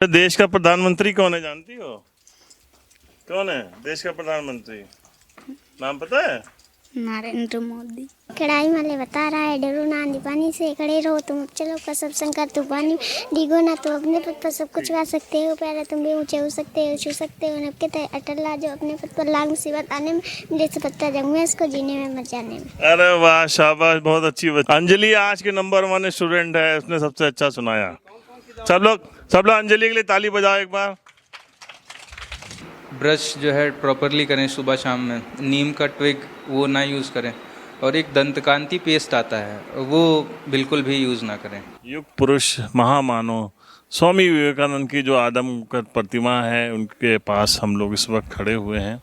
देश का प्रधानमंत्री कौन है जानती हो? कौन है देश का प्रधानमंत्री? नाम पता है? नरेंद्र मोदी। कढ़ाई वाले बता रहा है, डरो ना आंधी पानी से, खड़े रहो तुम चलो कसब संकर तूफानी, डिगो ना तो अपने पद पर सब कुछ गा सकते हो, प्यारा तुम भी ऊंचे हो सकते हो, छू सकते हो नब के तय अटल ला, जो अपने पद पर लाल मुसीबत आने में, देश पत्ता जंग में, इसको जीने में मर जाने में। अरे वाह, शाबाश, बहुत अच्छी बात। अंजलि आज के नंबर 1 स्टूडेंट है, उसने सबसे अच्छा सुनाया। सब लोग अंजलि के लिए ताली बजाओ एक बार। ब्रश जो है प्रॉपरली करें सुबह शाम में, नीम का ट्विग वो ना यूज़ करें, और एक दंतकांति पेस्ट आता है वो बिल्कुल भी यूज़ ना करें। युग पुरुष महामानव स्वामी विवेकानंद की जो आदमकद प्रतिमा है, उनके पास हम लोग इस वक्त खड़े हुए हैं,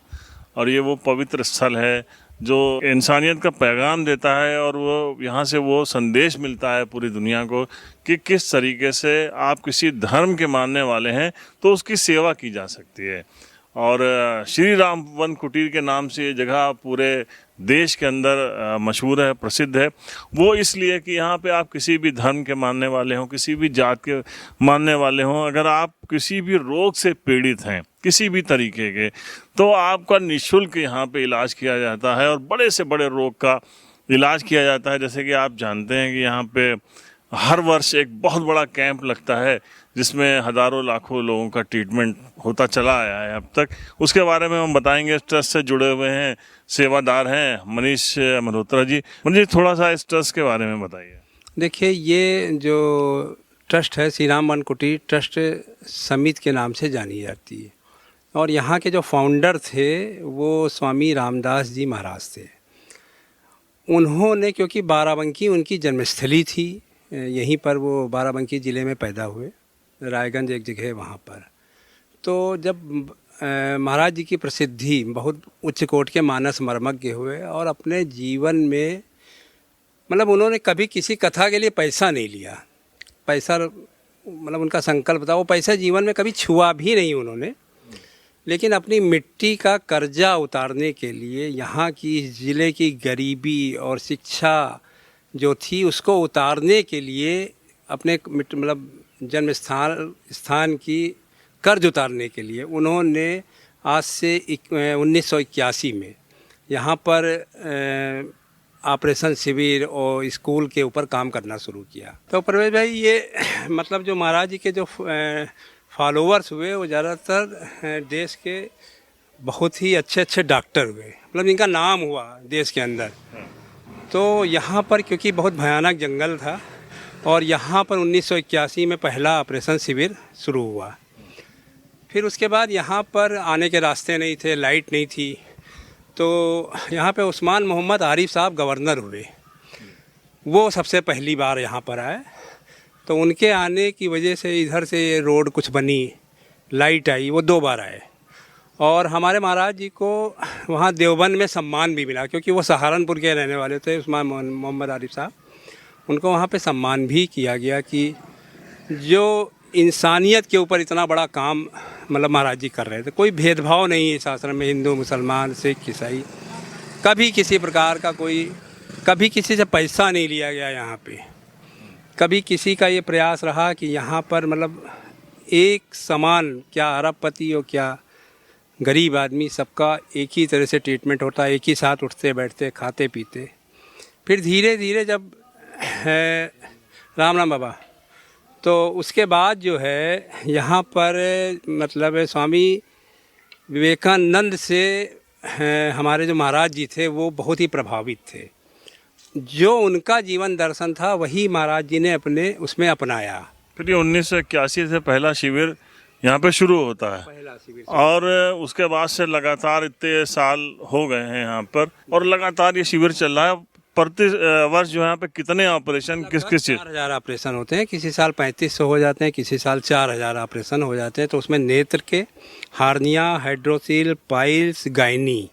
और ये वो पवित्र स्थल है जो इंसानियत का पैगाम देता है, और वो यहाँ से वो संदेश मिलता है पूरी दुनिया को कि किस तरीके से आप किसी धर्म के मानने वाले हैं तो उसकी सेवा की जा सकती है। और श्री राम वन कुटीर के नाम से ये जगह पूरे देश के अंदर मशहूर है, प्रसिद्ध है। वो इसलिए कि यहाँ पे आप किसी भी धर्म के मानने वाले हों, किसी भी जात के मानने वाले हों, अगर आप किसी भी रोग से पीड़ित हैं किसी भी तरीके के, तो आपका निःशुल्क यहाँ पे इलाज किया जाता है, और बड़े से बड़े रोग का इलाज किया जाता है। जैसे कि आप जानते हैं कि यहाँ पे हर वर्ष एक बहुत बड़ा कैंप लगता है जिसमें हज़ारों लाखों लोगों का ट्रीटमेंट होता चला आया है अब तक। उसके बारे में हम बताएंगे। इस ट्रस्ट से जुड़े हुए हैं, सेवादार हैं मनीष मल्होत्रा जी। मनीष जी, थोड़ा सा इस ट्रस्ट के बारे में बताइए। देखिए, ये जो ट्रस्ट है श्री राम वन कुटीर ट्रस्ट समिति के नाम से जानी जाती है, और यहाँ के जो फाउंडर थे वो स्वामी रामदास जी महाराज थे। उन्होंने, क्योंकि बाराबंकी उनकी जन्मस्थली थी, यहीं पर वो बाराबंकी ज़िले में पैदा हुए, रायगंज एक जगह है वहाँ पर। तो जब महाराज जी की प्रसिद्धि बहुत उच्च कोटि के मानस मर्मज्ञ हुए, और अपने जीवन में मतलब उन्होंने कभी किसी कथा के लिए पैसा नहीं लिया। पैसा मतलब उनका संकल्प था, वो पैसा जीवन में कभी छुआ भी नहीं उन्होंने, लेकिन अपनी मिट्टी का कर्जा उतारने के लिए, यहाँ की ज़िले की गरीबी और शिक्षा जो थी उसको उतारने के लिए, अपने मतलब जन्म स्थान की कर्ज उतारने के लिए उन्होंने आज से 1981 में यहाँ पर ऑपरेशन शिविर और स्कूल के ऊपर काम करना शुरू किया। तो प्रवेश भाई, ये मतलब जो महाराज जी के जो फॉलोअर्स हुए वो ज़्यादातर देश के बहुत ही अच्छे अच्छे डॉक्टर हुए, मतलब जिनका नाम हुआ देश के अंदर। तो यहाँ पर क्योंकि बहुत भयानक जंगल था, और यहाँ पर 1981 में पहला ऑपरेशन शिविर शुरू हुआ। फिर उसके बाद यहाँ पर आने के रास्ते नहीं थे, लाइट नहीं थी, तो यहाँ पे उस्मान मोहम्मद आरिफ साहब गवर्नर हुए। वो सबसे पहली बार यहाँ पर आए, तो उनके आने की वजह से इधर से ये रोड कुछ बनी, लाइट आई, वो 2 बार आए। और हमारे महाराज जी को वहाँ देवबंद में सम्मान भी मिला, क्योंकि वो सहारनपुर के रहने वाले थे, उस्मान मोहम्मद आरिफ साहब। उनको वहाँ पे सम्मान भी किया गया कि जो इंसानियत के ऊपर इतना बड़ा काम मतलब महाराज जी कर रहे थे। कोई भेदभाव नहीं है इस आश्रम में, हिंदू मुसलमान सिख ईसाई, कभी किसी प्रकार का कभी किसी से पैसा नहीं लिया गया यहाँ पे। कभी किसी का ये प्रयास रहा कि यहाँ पर मतलब एक समान, क्या अरबपति हो क्या गरीब आदमी, सबका एक ही तरह से ट्रीटमेंट होता है, एक ही साथ उठते बैठते खाते पीते। फिर धीरे धीरे जब राम राम बाबा, तो उसके बाद जो है यहाँ पर मतलब स्वामी विवेकानंद से हमारे जो महाराज जी थे वो बहुत ही प्रभावित थे। जो उनका जीवन दर्शन था वही महाराज जी ने अपने उसमें अपनाया। फिर ये 1981 से पहला शिविर यहाँ पे शुरू होता है, पहला शिविर, और उसके बाद से लगातार इतने साल हो गए हैं यहाँ पर, और लगातार ये शिविर चल रहा है। प्रति वर्ष जो यहाँ पे कितने ऑपरेशन किस चीज़? 4000 ऑपरेशन होते हैं, किसी साल 3500 हो जाते हैं, किसी साल 4000 ऑपरेशन हो जाते हैं। तो उसमें नेत्र के, हार्निया, हाइड्रोसील, पाइल्स, गायनी,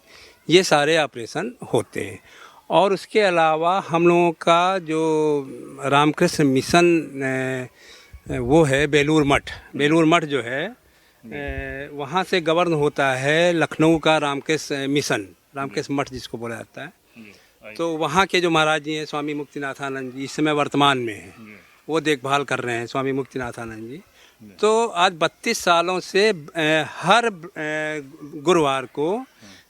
ये सारे ऑपरेशन होते हैं। और उसके अलावा हम लोगों का जो रामकृष्ण मिशन वो है बेलूर मठ जो है, वहाँ से गवर्न होता है लखनऊ का रामकृष्ण मिशन, रामकृष्ण मठ जिसको बोला जाता है। तो वहाँ के जो महाराज जी हैं स्वामी मुक्तिनाथानंद जी, इस समय वर्तमान में हैं, वो देखभाल कर रहे हैं स्वामी मुक्तिनाथानंद जी। तो आज 32 सालों से हर गुरुवार को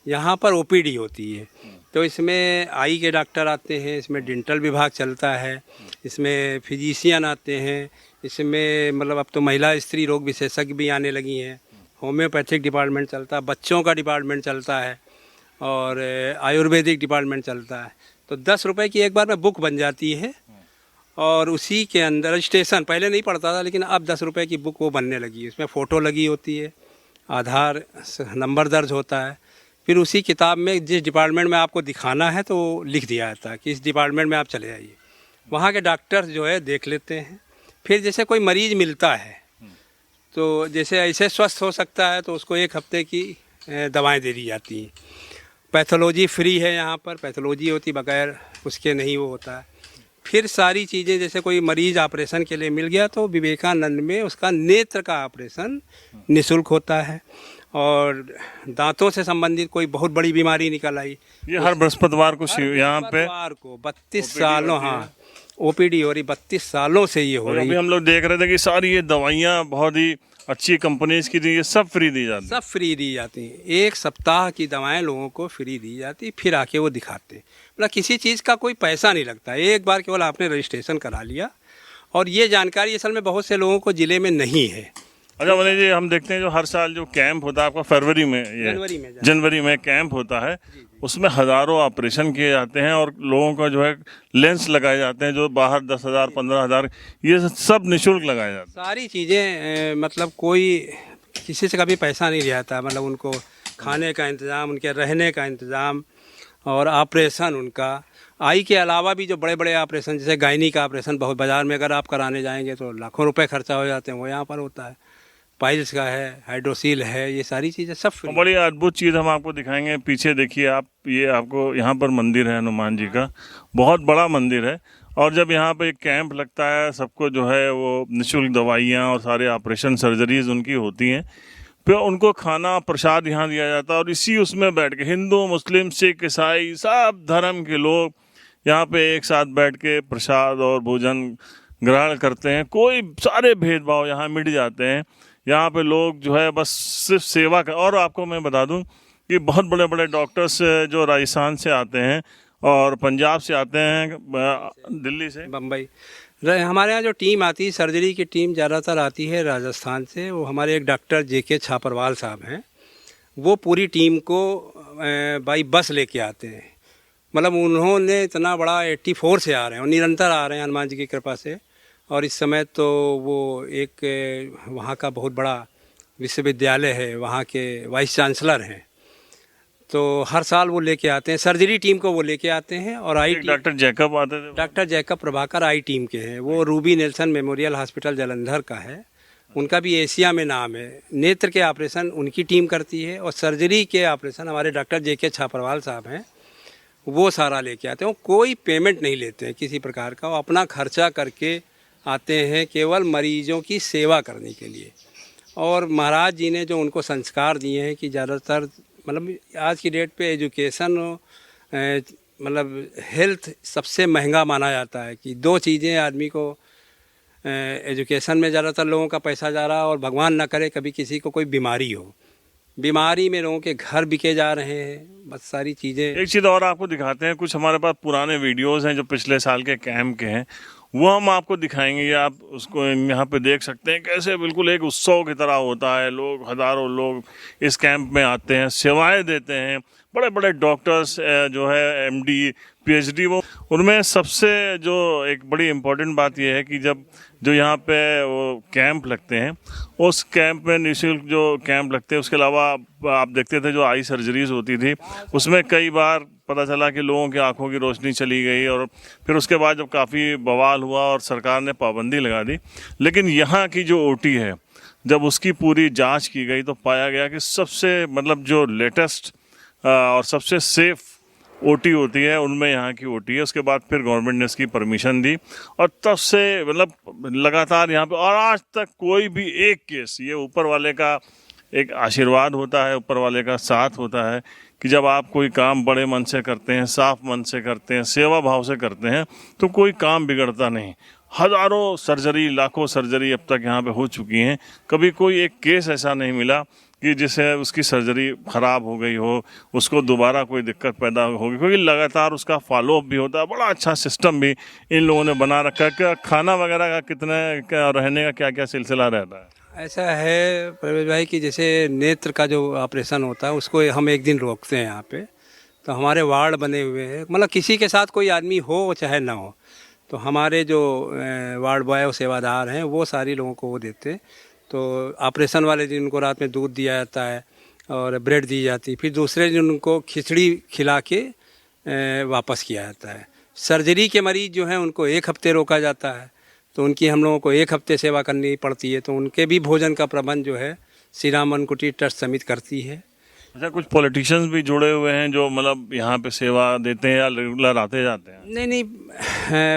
यहाँ पर ओपीडी होती है। तो इसमें आई के डॉक्टर आते हैं, इसमें डेंटल विभाग चलता है, इसमें फिजिशियन आते हैं, इसमें मतलब अब तो महिला स्त्री रोग विशेषज्ञ भी आने लगी हैं, होम्योपैथिक डिपार्टमेंट चलता है, बच्चों का डिपार्टमेंट चलता है और आयुर्वेदिक डिपार्टमेंट चलता है। तो 10 रुपए की एक बार में बुक बन जाती है और उसी के अंदर रजिस्ट्रेशन पहले नहीं पड़ता था, लेकिन अब 10 रुपए की बुक वो बनने लगी है। इसमें फ़ोटो लगी होती है, आधार नंबर दर्ज होता है, फिर उसी किताब में जिस डिपार्टमेंट में आपको दिखाना है तो लिख दिया जाता है कि इस डिपार्टमेंट में आप चले जाइए। वहाँ के डॉक्टर जो है देख लेते हैं। फिर जैसे कोई मरीज़ मिलता है तो जैसे ऐसे स्वस्थ हो सकता है तो उसको 1 हफ्ते की दवाएं दे दी जाती हैं। पैथोलॉजी फ्री है यहाँ पर, पैथोलॉजी होती बगैर उसके नहीं वो होता है। फिर सारी चीज़ें जैसे कोई मरीज़ ऑपरेशन के लिए मिल गया तो विवेकानंद में उसका नेत्र का ऑपरेशन निःशुल्क होता है। और दांतों से संबंधित कोई बहुत बड़ी बीमारी निकल आई, ये हर बृहस्पतिवार को यहाँ पे 32 सालों, हाँ ओपीडी हो रही, 32 सालों से ये हो और रही अभी है। हम लोग देख रहे थे कि सारी ये दवाइयाँ बहुत ही अच्छी कंपनीज की थी, ये सब फ्री दी जाती सब फ्री दी जाती हैं। 1 सप्ताह की दवाएं लोगों को फ्री दी जाती, फिर आके वो दिखाते। मतलब किसी चीज़ का कोई पैसा नहीं लगता, एक बार केवल आपने रजिस्ट्रेशन करा लिया। और ये जानकारी असल में बहुत से लोगों को ज़िले में नहीं है। अच्छा मनीष जी, हम देखते हैं जो हर साल जो कैंप होता है आपका फरवरी में, जनवरी में कैंप होता है, उसमें हज़ारों ऑपरेशन किए जाते हैं और लोगों का जो है लेंस लगाए जाते हैं जो बाहर 10,000 15,000 ये सब निःशुल्क लगाए जाते हैं। सारी चीज़ें मतलब कोई किसी से कभी पैसा नहीं लिया जाता। मतलब उनको खाने का इंतज़ाम, उनके रहने का इंतज़ाम और ऑपरेशन उनका। आई के अलावा भी जो बड़े बड़े ऑपरेशन जैसे गायनी का ऑपरेशन बहुत बाज़ार में अगर आप कराने जाएंगे तो लाखों रुपए खर्चा हो जाते हैं, वो यहाँ पर होता है। पाइल्स का है, हाइड्रोसील है, ये सारी चीज़ें सब फ्री। बड़ी अद्भुत चीज़ हम आपको दिखाएंगे। पीछे देखिए आप, ये आपको यहाँ पर मंदिर है हनुमान जी का, बहुत बड़ा मंदिर है। और जब यहाँ पे एक कैंप लगता है, सबको जो है वो निःशुल्क दवाइयाँ और सारे ऑपरेशन सर्जरीज उनकी होती हैं, फिर उनको खाना प्रसाद यहाँ दिया जाता है। और इसी उसमें बैठ के हिंदू मुस्लिम सिख ईसाई सब धर्म के लोग यहाँ पे एक साथ बैठ के प्रसाद और भोजन ग्रहण करते हैं। कोई सारे भेदभाव यहाँ मिट जाते हैं। यहाँ पे लोग जो है बस सिर्फ सेवा कर। और आपको मैं बता दूं कि बहुत बड़े बड़े डॉक्टर्स जो राजस्थान से आते हैं और पंजाब से आते हैं, दिल्ली से, बम्बई। हमारे यहाँ जो टीम आती है, सर्जरी की टीम ज़्यादातर आती है राजस्थान से। वो हमारे एक डॉक्टर JK छापरवाल साहब हैं, वो पूरी टीम को बाई बस लेके आते हैं। मतलब उन्होंने इतना बड़ा 84 से आ रहे हैं और निरंतर आ रहे हैं हनुमान जी की कृपा से। और इस समय तो वो एक वहाँ का बहुत बड़ा विश्वविद्यालय है, वहाँ के वाइस चांसलर हैं। तो हर साल वो लेके आते हैं, सर्जरी टीम को वो लेके आते हैं। और आई डॉक्टर जैकब आते थे, डॉक्टर जैकब प्रभाकर आई टीम के हैं। वो Ruby Nelson memorial hospital Jalandhar का है, उनका भी एशिया में नाम है। नेत्र के ऑपरेशन उनकी टीम करती है और सर्जरी के ऑपरेशन हमारे डॉक्टर JK छापरवाल साहब हैं, वो सारा लेके आते हैं। वो कोई पेमेंट नहीं लेते हैं किसी प्रकार का, वो अपना खर्चा करके आते हैं केवल मरीजों की सेवा करने के लिए। और महाराज जी ने जो उनको संस्कार दिए हैं कि ज़्यादातर मतलब आज की डेट पे एजुकेशन मतलब हेल्थ सबसे महंगा माना जाता है। कि 2 चीज़ें आदमी को एजुकेशन में ज़्यादातर लोगों का पैसा जा रहा है, और भगवान ना करे कभी किसी को कोई बीमारी हो, बीमारी में लोगों के घर बिके जा रहे हैं। बस सारी चीज़ें। एक चीज़ और आपको दिखाते हैं, कुछ हमारे पास पुराने वीडियोस हैं जो पिछले साल के कैंप के हैं, वो हम आपको दिखाएंगे। ये आप उसको यहाँ पे देख सकते हैं कैसे बिल्कुल एक उत्सव की तरह होता है। लोग, हज़ारों लोग इस कैंप में आते हैं, सेवाएं देते हैं। बड़े बड़े डॉक्टर्स जो है MD PhD, वो उनमें सबसे जो एक बड़ी इम्पोर्टेंट बात यह है कि जब जो यहाँ पे वो कैंप लगते हैं, उस कैंप में निःशुल्क जो कैंप लगते हैं, उसके अलावा आप देखते थे जो आई सर्जरीज होती थी, उसमें कई बार पता चला कि लोगों की आंखों की रोशनी चली गई। और फिर उसके बाद जब काफ़ी बवाल हुआ और सरकार ने पाबंदी लगा दी, लेकिन यहाँ की जो OT है, जब उसकी पूरी जांच की गई तो पाया गया कि सबसे मतलब जो लेटेस्ट और सबसे सेफ OT होती है, उनमें यहाँ की OT है। उसके बाद फिर गवर्नमेंट ने इसकी परमिशन दी और तब से मतलब लगातार यहाँ पे, और आज तक कोई भी एक केस, ये ऊपर वाले का एक आशीर्वाद होता है, ऊपर वाले का साथ होता है कि जब आप कोई काम बड़े मन से करते हैं, साफ मन से करते हैं, सेवा भाव से करते हैं, तो कोई काम बिगड़ता नहीं। हज़ारों सर्जरी, लाखों सर्जरी अब तक यहाँ पे हो चुकी हैं। कभी कोई एक केस ऐसा नहीं मिला कि जिससे उसकी सर्जरी ख़राब हो गई हो, उसको दोबारा कोई दिक्कत पैदा होगी, क्योंकि लगातार उसका फॉलोअप भी होता है। बड़ा अच्छा सिस्टम भी इन लोगों ने बना रखा है। क्या खाना वगैरह का कितने रहने का क्या क्या सिलसिला रहता है? ऐसा है प्रवेश भाई कि जैसे नेत्र का जो ऑपरेशन होता है उसको हम एक दिन रोकते हैं यहाँ पे, तो हमारे वार्ड बने हुए हैं। मतलब किसी के साथ कोई आदमी हो चाहे ना हो, तो हमारे जो वार्ड बॉय और सेवादार हैं वो सारी लोगों को वो देते हैं। तो ऑपरेशन वाले दिन उनको रात में दूध दिया जाता है और ब्रेड दी जाती है। फिर दूसरे दिन उनको खिचड़ी खिला के वापस किया जाता है। सर्जरी के मरीज़ जो हैं उनको 1 हफ्ते रोका जाता है, तो उनकी हम लोगों को 1 हफ्ते सेवा करनी पड़ती है। तो उनके भी भोजन का प्रबंध जो है श्री राम वनकुटी ट्रस्ट समिति करती है। अच्छा, कुछ पॉलिटिशियंस भी जुड़े हुए हैं जो मतलब यहाँ पे सेवा देते हैं या रेगुलर आते जाते हैं? नहीं,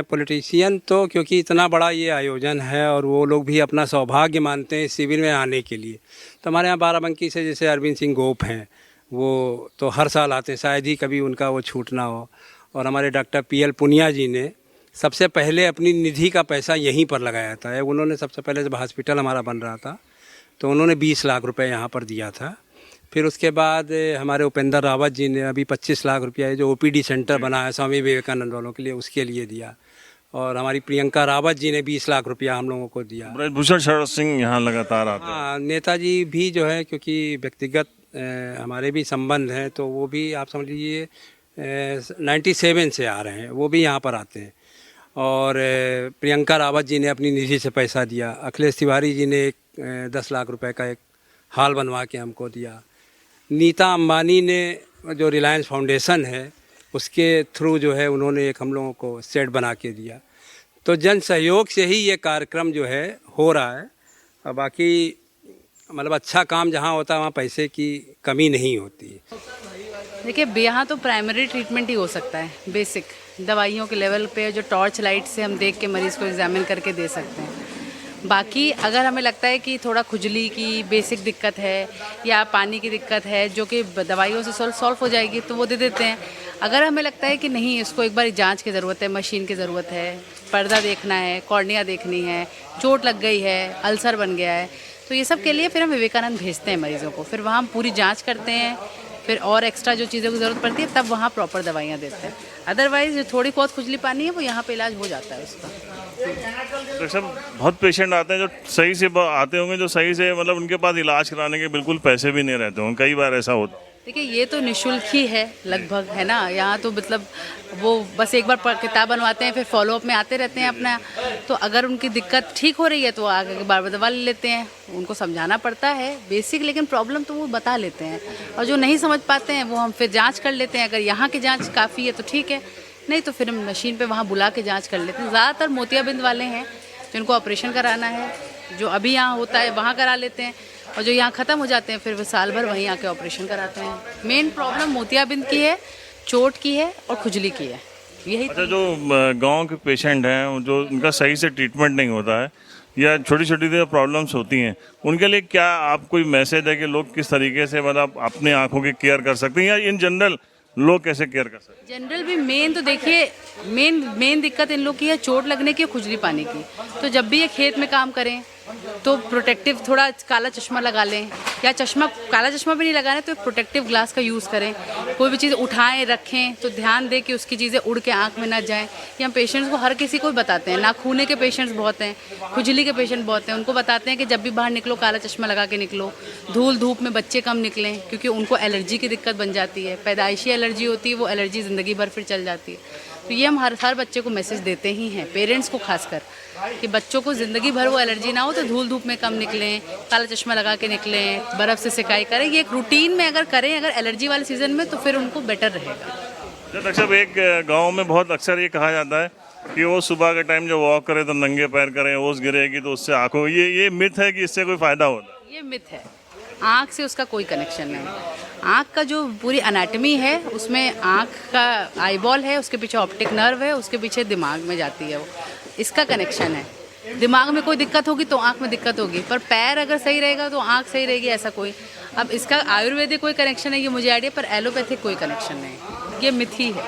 पॉलिटिशियन तो क्योंकि इतना बड़ा ये आयोजन है और वो लोग भी अपना सौभाग्य मानते हैं शिविर में आने के लिए। तो हमारे यहाँ बाराबंकी से जैसे अरविंद सिंह गोप हैं, वो तो हर साल आते हैं, शायद ही कभी उनका वो छूट ना हो। और हमारे डॉक्टर PL पुनिया जी ने सबसे पहले अपनी निधि का पैसा यहीं पर लगाया था। उन्होंने सबसे पहले जब हॉस्पिटल हमारा बन रहा था तो उन्होंने 20 लाख रुपए यहाँ पर दिया था। फिर उसके बाद हमारे उपेंद्र रावत जी ने अभी 25 लाख रुपया जो OPD सेंटर बना है स्वामी विवेकानंद वालों के लिए, उसके लिए दिया। और हमारी प्रियंका रावत जी ने 20 लाख रुपया हम लोगों को दिया। ब्रजभूषण शरण सिंह यहाँ लगातार आते हैं। हाँ, नेताजी भी जो है क्योंकि व्यक्तिगत हमारे भी संबंध हैं, तो वो भी आप समझ लीजिए 97 से आ रहे हैं, वो भी यहाँ पर आते हैं। और प्रियंका रावत जी ने अपनी निधि से पैसा दिया। अखिलेश तिवारी जी ने 10 लाख रुपए का एक हॉल बनवा के हमको दिया। नीता अंबानी ने जो रिलायंस फाउंडेशन है उसके थ्रू जो है उन्होंने एक हम लोगों को सेट बना के दिया। तो जन सहयोग से ही ये कार्यक्रम जो है हो रहा है। और बाकी मतलब अच्छा काम जहाँ होता है वहाँ पैसे की कमी नहीं होती। देखिए, यहाँ तो प्राइमरी ट्रीटमेंट ही हो सकता है, बेसिक दवाइयों के लेवल पे जो टॉर्च लाइट से हम देख के मरीज़ को एग्जामिन करके दे सकते हैं। बाकी अगर हमें लगता है कि थोड़ा खुजली की बेसिक दिक्कत है या पानी की दिक्कत है जो कि दवाइयों से सॉल्व हो जाएगी तो वो दे देते हैं। अगर हमें लगता है कि नहीं, इसको एक बार जांच की ज़रूरत है, मशीन की ज़रूरत है, पर्दा देखना है, कॉर्निया देखनी है, चोट लग गई है, अल्सर बन गया है, तो ये सब के लिए फिर हम विवेकानंद भेजते हैं मरीज़ों को। फिर वहाँ हम पूरी जाँच करते हैं, फिर और एक्स्ट्रा जो चीज़ों की ज़रूरत पड़ती है तब वहाँ प्रॉपर दवाइयाँ देते हैं। अदरवाइज़ जो थोड़ी बहुत खुजली पानी है वो यहाँ पे इलाज हो जाता है उसका। डॉक्टर साहब, बहुत पेशेंट आते हैं जो सही से आते होंगे, जो सही से मतलब उनके पास इलाज कराने के बिल्कुल पैसे भी नहीं रहते होंगे, कई बार ऐसा होता है। देखिए, ये तो निःशुल्क ही है लगभग, है ना। यहाँ तो मतलब वो बस एक बार किताब बनवाते हैं, फिर फॉलोअप में आते रहते हैं अपना। तो अगर उनकी दिक्कत ठीक हो रही है तो आगे बार बार दवा ले लेते हैं। उनको समझाना पड़ता है बेसिक, लेकिन प्रॉब्लम तो वो बता लेते हैं। और जो नहीं समझ पाते हैं वो हम फिर जाँच कर लेते हैं। अगर यहाँ की जाँच काफ़ी है तो ठीक है, नहीं तो फिर हम मशीन पे वहाँ बुला के जांच कर लेते हैं। ज़्यादातर मोतियाबिंद वाले हैं जिनको ऑपरेशन कराना है, जो अभी यहाँ होता है वहाँ करा लेते हैं, और जो यहाँ ख़त्म हो जाते हैं फिर वो साल भर वहीं आके ऑपरेशन कराते हैं। मेन प्रॉब्लम मोतियाबिंद की है, चोट की है और खुजली की है, यही। अच्छा, जो गांव के पेशेंट हैं जो उनका सही से ट्रीटमेंट नहीं होता है या छोटी छोटी जो प्रॉब्लम्स होती हैं, उनके लिए क्या आप कोई मैसेज है कि लोग किस तरीके से मतलब अपने आँखों की केयर कर सकते हैं, या इन जनरल लोग कैसे केयर कर सकते हैं? जनरल भी मेन तो देखिए, मेन दिक्कत इन लोग की है चोट लगने की, खुजली पानी की। तो जब भी ये खेत में काम करें तो प्रोटेक्टिव थोड़ा काला चश्मा लगा लें, या काला चश्मा भी नहीं लगाना तो प्रोटेक्टिव ग्लास का यूज़ करें। कोई भी चीज़ उठाएं रखें तो ध्यान दें कि उसकी चीज़ें उड़ के आँख में ना जाएं। कि हम पेशेंट्स को हर किसी को बताते हैं, नाखूने के पेशेंट्स बहुत हैं, खुजली के पेशेंट बहुत हैं, उनको बताते हैं कि जब भी बाहर निकलो काला चश्मा लगा के निकलो। धूल धूप में बच्चे कम निकलें क्योंकि उनको एलर्जी की दिक्कत बन जाती है, पैदाइशी एलर्जी होती है, वो एलर्जी ज़िंदगी भर फिर चल जाती है। तो ये हम हर बच्चे को मैसेज देते ही हैं, पेरेंट्स को खासकर, कि बच्चों को ज़िंदगी भर वो एलर्जी ना हो तो धूल धूप में कम निकलें, काला चश्मा लगा के निकलें, बर्फ़ से सिकाई करें। ये एक रूटीन में अगर करें अगर एलर्जी वाले सीज़न में तो फिर उनको बेटर रहेगा। डॉक्टर साहब, एक गांव में बहुत अक्सर ये कहा जाता है कि वो सुबह के टाइम जब वॉक करे तो नंगे पैर करें, ओस गिरेगी तो उससे आँखों, ये मिथ है कि इससे कोई फ़ायदा होता है? ये मिथ है, आँख से उसका कोई कनेक्शन नहीं। आँख का जो पूरी एनाटमी है उसमें आँख का आईबॉल है, उसके पीछे ऑप्टिक नर्व है, उसके पीछे दिमाग में जाती है वो, इसका कनेक्शन है। दिमाग में कोई दिक्कत होगी तो आँख में दिक्कत होगी, पर पैर अगर सही रहेगा तो आँख सही रहेगी, ऐसा कोई। अब इसका आयुर्वेदिक कोई कनेक्शन है ये मुझे आइडिया, पर एलोपैथिक कोई कनेक्शन नहीं, ये मिथ ही है।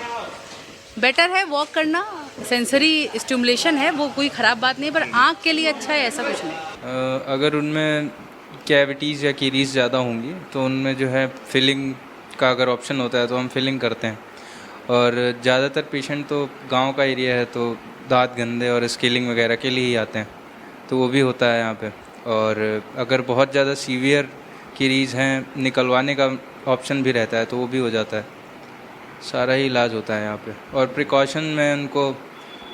बेटर है वॉक करना, सेंसरी स्टिमुलेशन है, वो कोई ख़राब बात नहीं, पर आँख के लिए अच्छा है ऐसा कुछ नहीं। अगर उनमें कैविटीज़ या कीरीज ज़्यादा होंगी तो उनमें जो है फिलिंग का अगर ऑप्शन होता है तो हम फिलिंग करते हैं। और ज़्यादातर पेशेंट तो गांव का एरिया है तो दांत गंदे और स्केलिंग वगैरह के लिए ही आते हैं, तो वो भी होता है यहाँ पे। और अगर बहुत ज़्यादा सीवियर कीरीज हैं निकलवाने का ऑप्शन भी रहता है तो वो भी हो जाता है। सारा ही इलाज होता है यहाँ पे। और प्रिकॉशन में उनको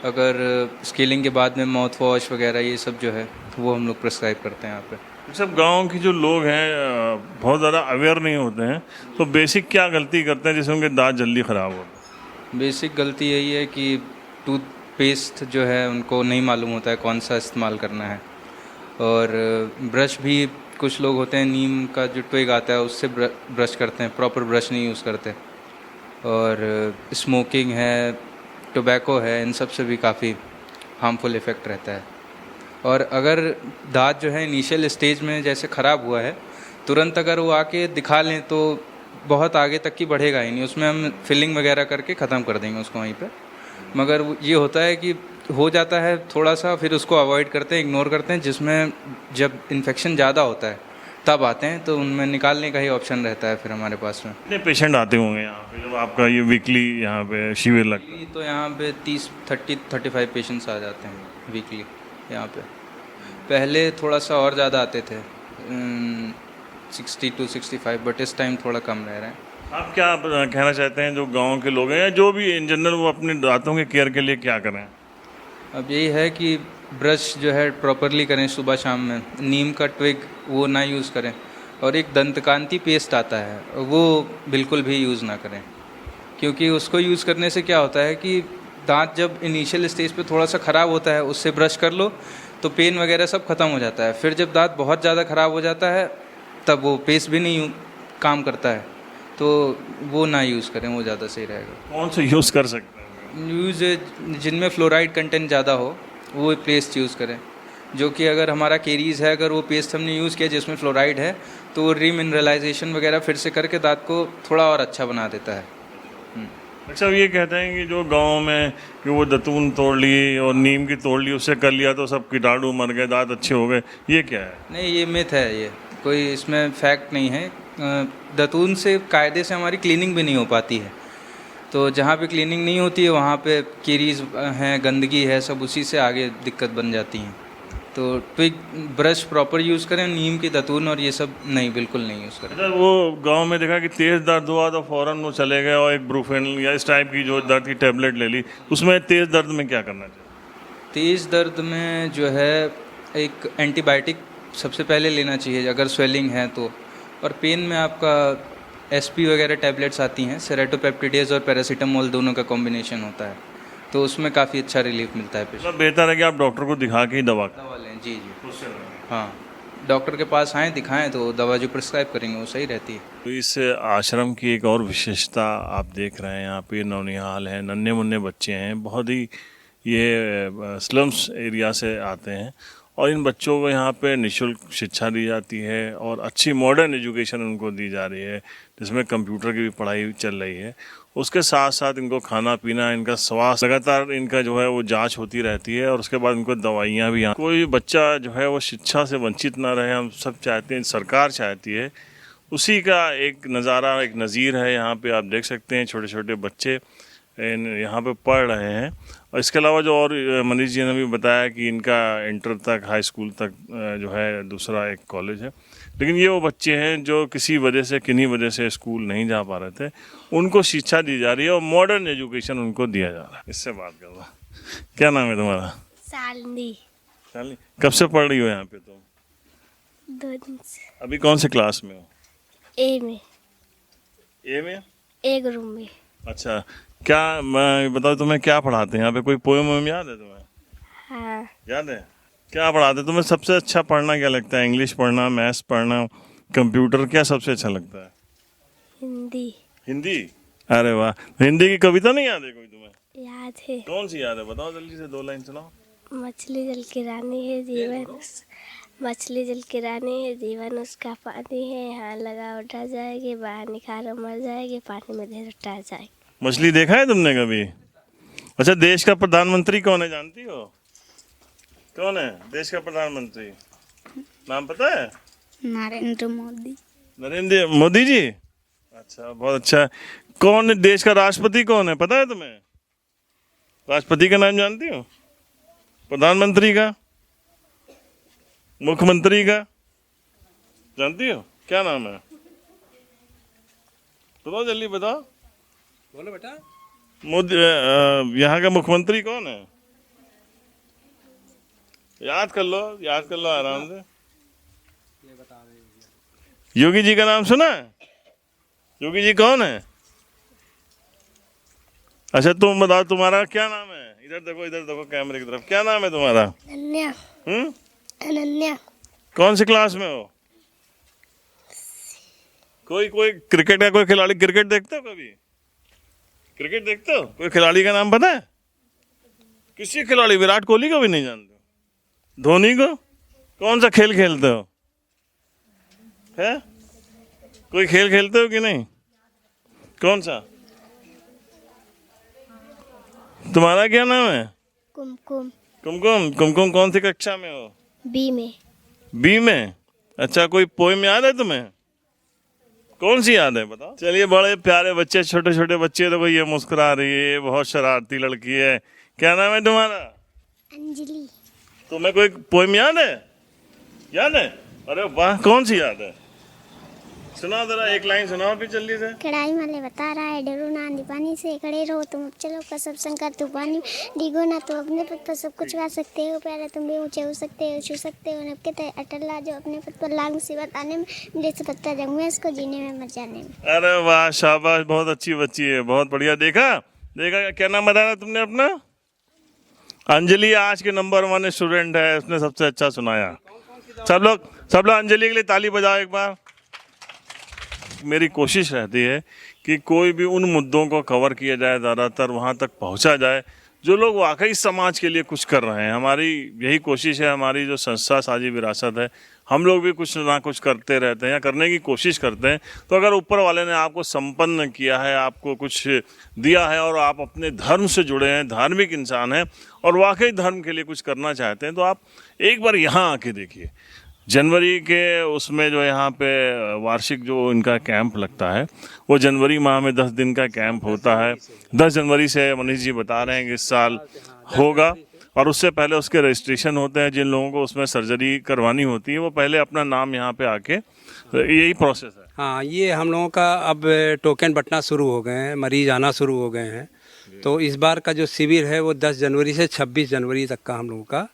अगर स्केलिंग के बाद में माउथ वॉश वगैरह ये सब जो है वो हम लोग प्रिस्क्राइब करते हैं यहाँ पे। सब गांव की जो लोग हैं बहुत ज़्यादा अवेयर नहीं होते हैं, तो बेसिक क्या गलती करते हैं जिससे उनके दांत जल्दी ख़राब होते हैं? बेसिक गलती यही है कि टूथपेस्ट जो है उनको नहीं मालूम होता है कौन सा इस्तेमाल करना है। और ब्रश भी कुछ लोग होते हैं नीम का जो ट्विग आता है उससे ब्रश करते हैं, प्रॉपर ब्रश नहीं यूज़ करते। और स्मोकिंग है, टोबैको है, इन सब से भी काफ़ी हार्मफुल इफ़ेक्ट रहता है। और अगर दांत जो है इनिशियल स्टेज में जैसे ख़राब हुआ है, तुरंत अगर वो आके दिखा लें तो बहुत आगे तक की बढ़ेगा ही नहीं, उसमें हम फिलिंग वगैरह करके ख़त्म कर देंगे उसको वहीं पे। मगर ये होता है कि हो जाता है थोड़ा सा, फिर उसको अवॉइड करते हैं, इग्नोर करते हैं। जिसमें जब इन्फेक्शन ज़्यादा होता है तब आते हैं, तो उनमें निकालने का ही ऑप्शन रहता है फिर हमारे पास में। कितने पेशेंट आते होंगे यहाँ पे जब आपका ये वीकली यहाँ पे शिविर लगता है? तो यहाँ पे 35 पेशेंट्स आ जाते हैं वीकली यहाँ पे। पहले थोड़ा सा और ज़्यादा आते थे, 60 to 65, बट इस टाइम थोड़ा कम रह रहे हैं। आप क्या कहना चाहते हैं जो गांव के लोग हैं या जो भी इन जनरल वो अपने दांतों के केयर के लिए क्या करें? अब यही है कि ब्रश जो है प्रॉपरली करें सुबह शाम में, नीम का ट्विग वो ना यूज़ करें, और एक दंतकांति पेस्ट आता है वो बिल्कुल भी यूज़ ना करें। क्योंकि उसको यूज़ करने से क्या होता है कि दांत जब इनिशियल स्टेज पे थोड़ा सा ख़राब होता है, उससे ब्रश कर लो तो पेन वगैरह सब ख़त्म हो जाता है। फिर जब दांत बहुत ज़्यादा ख़राब हो जाता है तब वो पेस्ट भी नहीं काम करता है, तो वो ना यूज़ करें, वो ज़्यादा सही रहेगा। कौन से यूज़ कर सकते हैं? यूज़ जिनमें फ्लोराइड कंटेंट ज़्यादा हो वो पेस्ट यूज़ करें। जो कि अगर हमारा केरीज है, अगर वो पेस्ट हमने यूज़ किया जिसमें फ्लोराइड है, तो वो रीमिनरलाइजेशन वगैरह फिर से करके दांत को थोड़ा और अच्छा बना देता है। अच्छा, ये कहते हैं कि जो गांव में कि वो दतून तोड़ ली और नीम की तोड़ ली, उससे कर लिया तो सब कीटाणु मर गए, दांत अच्छे हो गए, ये क्या है? नहीं, ये मिथ है, ये कोई इसमें फैक्ट नहीं है। दतून से कायदे से हमारी क्लीनिंग भी नहीं हो पाती है, तो जहाँ पे क्लीनिंग नहीं होती है वहाँ पे कीरीज हैं, गंदगी है, सब उसी से आगे दिक्कत बन जाती हैं। तो ट्विग ब्रश प्रॉपर यूज़ करें, नीम की दतून और ये सब नहीं, बिल्कुल नहीं यूज़ करें। अच्छा, वो गांव में देखा कि तेज़ दर्द हुआ तो फ़ौरन वो चले गए और एक ब्रूफेन या इस टाइप की जो दर्द की टेबलेट ले ली, उसमें तेज़ दर्द में क्या करना चाहिए? तेज़ दर्द में जो है एक एंटीबायोटिक सबसे पहले लेना चाहिए अगर स्वेलिंग है तो। और पेन में आपका एसपी वगैरह टैबलेट्स आती हैं, सेरेटोपेप्टिडेज और पैरासीटामोल दोनों का कॉम्बिनेशन होता है, तो उसमें काफ़ी अच्छा रिलीफ मिलता है पेशेंट। मतलब बेहतर है कि आप डॉक्टर को दिखा के ही दवा दवा लें, जी जी, उससे हाँ, डॉक्टर के पास आएँ, दिखाएं तो दवा जो प्रिस्क्राइब करेंगे वो सही रहती है। तो इस आश्रम की एक और विशेषता आप देख रहे हैं, यहाँ पे नौनिहाल हैं, नन्हे मुन्ने बच्चे हैं, बहुत ही ये स्लम्स एरिया से आते हैं, और इन बच्चों को यहाँ पे निःशुल्क शिक्षा दी जाती है और अच्छी मॉडर्न एजुकेशन उनको दी जा रही है, जिसमें कंप्यूटर की भी पढ़ाई चल रही है। उसके साथ साथ इनको खाना पीना, इनका स्वास्थ्य लगातार इनका जो है वो जांच होती रहती है, और उसके बाद इनको दवाइयाँ भी। कोई बच्चा जो है वो शिक्षा से वंचित ना रहे, हम सब चाहते हैं, सरकार चाहती है। उसी का एक नज़ारा, एक नज़ीर है यहाँ पे। आप देख सकते हैं छोटे छोटे बच्चे यहाँ पे पढ़ रहे हैं। और इसके अलावा जो और मनीष जी ने भी बताया कि इनका इंटर तक, हाई स्कूल तक जो है दूसरा एक कॉलेज है, लेकिन ये वो बच्चे हैं जो किसी वजह से, किन्हीं वजह से स्कूल नहीं जा पा रहे थे, उनको शिक्षा दी जा रही है और मॉडर्न एजुकेशन उनको दिया जा रहा है। इससे बात कर रहा, क्या नाम है तुम्हारा? सालनी। शालिनी, कब से पढ़ रही हो यहाँ पे तुम? 2 दिन से। अभी कौन से क्लास में हो? ए में, ए में? एक रूम में। अच्छा, क्या मैं बताओ तुम्हें क्या पढ़ाते हैं यहाँ पे? कोई पोएम वोएम याद है तुम्हें? हाँ, याद है? क्या पढ़ाते हैं तुम्हें? सबसे अच्छा पढ़ना क्या लगता है? इंग्लिश पढ़ना, मैथ्स पढ़ना, कंप्यूटर, क्या सबसे अच्छा लगता है? हिंदी। हिंदी? अरे वाह, हिंदी की कविता नहीं याद है कोई तुम्हें? याद है। कौन सी याद है, बताओ जल्दी से, 2 लाइन सुनाओ। मछली जल की रानी है जीवन मछली जल की रानी है, जीवन उसका पानी है, यहाँ लगा उठा जाएगी, बाहर निकालो मर जाएगी, पानी में देर उठा जाएगी। मछली देखा है तुमने कभी? अच्छा, देश का प्रधानमंत्री कौन है जानती हो? कौन है देश का प्रधानमंत्री? नाम पता है? नरेंद्र मोदी। नरेंद्र मोदी जी। अच्छा, बहुत अच्छा। कौन है देश का राष्ट्रपति? कौन है पता है तुम्हें? राष्ट्रपति का नाम जानती हो? प्रधानमंत्री का, मुख्यमंत्री का जानती हो? क्या नाम है? बताओ, जल्दी बताओ। बोलो बेटा। मोदी यहाँ का मुख्यमंत्री कौन है? याद कर लो आराम से। योगी जी का नाम सुना है? योगी जी कौन है? अच्छा, तुम बताओ, तुम्हारा क्या नाम है? इधर देखो कैमरे की तरफ। क्या नाम है तुम्हारा? अनन्या। हम्म? अनन्या। कौन सी क्लास में हो? कोई क्रिकेट का कोई खिलाड़ी, क्रिकेट देखते हो कभी? क्रिकेट देखते हो? कोई खिलाड़ी का नाम पता है? किसी खिलाड़ी, विराट कोहली को भी नहीं जानते? धोनी को? कौन सा खेल खेलते हो? है कोई खेल खेलते हो कि नहीं? कौन सा? तुम्हारा क्या नाम है? कुमकुम। कुमकुम कौन सी कक्षा में हो? बी में। बी में। अच्छा, कोई पोएम याद है तुम्हें? कौन सी याद है बताओ? चलिए, बड़े प्यारे बच्चे, छोटे छोटे बच्चे, देखो ये मुस्कुरा रही है, ये बहुत शरारती लड़की है। क्या नाम है तुम्हारा? अंजलि। तुम्हें कोई पोएम याद है? याद है? अरे वाह, कौन सी याद है? सुनाओ जरा, एक लाइन सुनाओ फिर जल्दी से। कढ़ाई वाले बता रहा है, डरो ना आंधी पानी से, खड़े रहो तुम अब चलो कसम संकर तूफानी, डिगो ना तो अपने पद पर सब कुछ गा सकते हो, प्यारे तुम भी ऊंचे हो सकते हो, छू सकते हो नब के तय अटल ला, जो अपने पद पर लाग मुसीबत आने में मिले से पत्ता जंग में, इसको जीने में मर जाने में। अरे वाह, शाबाश, बहुत अच्छी बच्ची है, बहुत बढ़िया। देखा क्या नाम बताया तुमने अपना? अंजलि आज के नंबर 1 स्टूडेंट है, उसने सबसे अच्छा सुनाया। सब लोग अंजलि के लिए ताली बजाओ एक बार। मेरी कोशिश रहती है कि कोई भी उन मुद्दों को कवर किया जाए, ज़्यादातर वहाँ तक पहुँचा जाए जो लोग वाकई समाज के लिए कुछ कर रहे हैं। हमारी यही कोशिश है, हमारी जो संस्था साझी विरासत है, हम लोग भी कुछ ना कुछ करते रहते हैं या करने की कोशिश करते हैं। तो अगर ऊपर वाले ने आपको संपन्न किया है, आपको कुछ दिया है और आप अपने धर्म से जुड़े हैं, धार्मिक इंसान हैं और वाकई धर्म के लिए कुछ करना चाहते हैं, तो आप एक बार यहाँ आके देखिए। जनवरी के उसमें जो यहाँ पे वार्षिक जो इनका कैंप लगता है, वो जनवरी माह में 10 दिन का कैंप होता है। 10 जनवरी से मनीष जी बता रहे हैं कि इस साल होगा, और उससे पहले उसके रजिस्ट्रेशन होते हैं। जिन लोगों को उसमें सर्जरी करवानी होती है वो पहले अपना नाम यहाँ पे आके, यही प्रोसेस है। हाँ, ये हम लोगों का अब टोकन बंटना शुरू हो गए हैं, मरीज आना शुरू हो गए हैं। तो इस बार का जो शिविर है वो 10 जनवरी से 26 जनवरी तक का हम लोगों का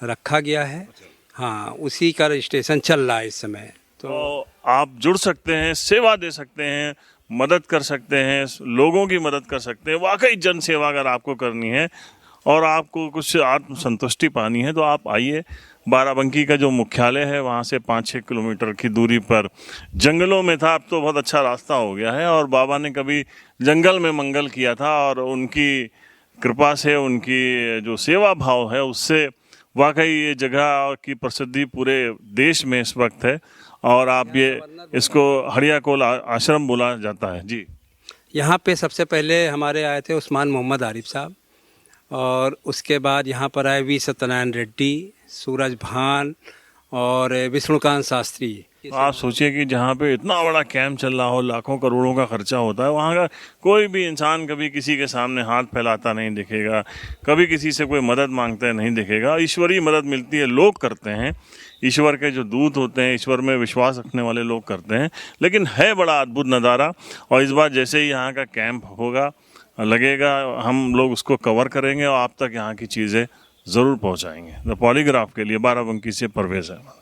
रखा गया है। हाँ, उसी का रजिस्ट्रेशन चल रहा है इस समय। तो आप जुड़ सकते हैं, सेवा दे सकते हैं, मदद कर सकते हैं, लोगों की मदद कर सकते हैं। वाकई जन सेवा अगर आपको करनी है और आपको कुछ आत्म संतुष्टि पानी है तो आप आइए। बाराबंकी का जो मुख्यालय है वहाँ से 5-6 किलोमीटर की दूरी पर जंगलों में था, अब तो बहुत अच्छा रास्ता हो गया है। और बाबा ने कभी जंगल में मंगल किया था और उनकी कृपा से, उनकी जो सेवा भाव है उससे वाकई ये जगह की प्रसिद्धि पूरे देश में इस वक्त है। और आप ये इसको हड़ियाकोल आश्रम बोला जाता है जी। यहाँ पे सबसे पहले हमारे आए थे उस्मान मोहम्मद आरिफ साहब, और उसके बाद यहाँ पर आए वी सत्यनारायण रेड्डी, सूरज भान और विष्णुकांत शास्त्री। आप सोचिए कि जहाँ पे इतना बड़ा कैंप चल रहा हो, लाखों करोड़ों का खर्चा होता है, वहाँ का कोई भी इंसान कभी किसी के सामने हाथ फैलाता नहीं दिखेगा, कभी किसी से कोई मदद मांगते नहीं दिखेगा। ईश्वरीय मदद मिलती है, लोग करते हैं, ईश्वर के जो दूत होते हैं, ईश्वर में विश्वास रखने वाले लोग करते हैं। लेकिन है बड़ा अद्भुत नज़ारा। और इस बार जैसे ही यहाँ का कैंप होगा, लगेगा, हम लोग उसको कवर करेंगे और आप तक यहाँ की चीज़ें ज़रूर पहुँचाएँगे। द पॉलीग्राफ के लिए बाराबंकी से परवेज़ है।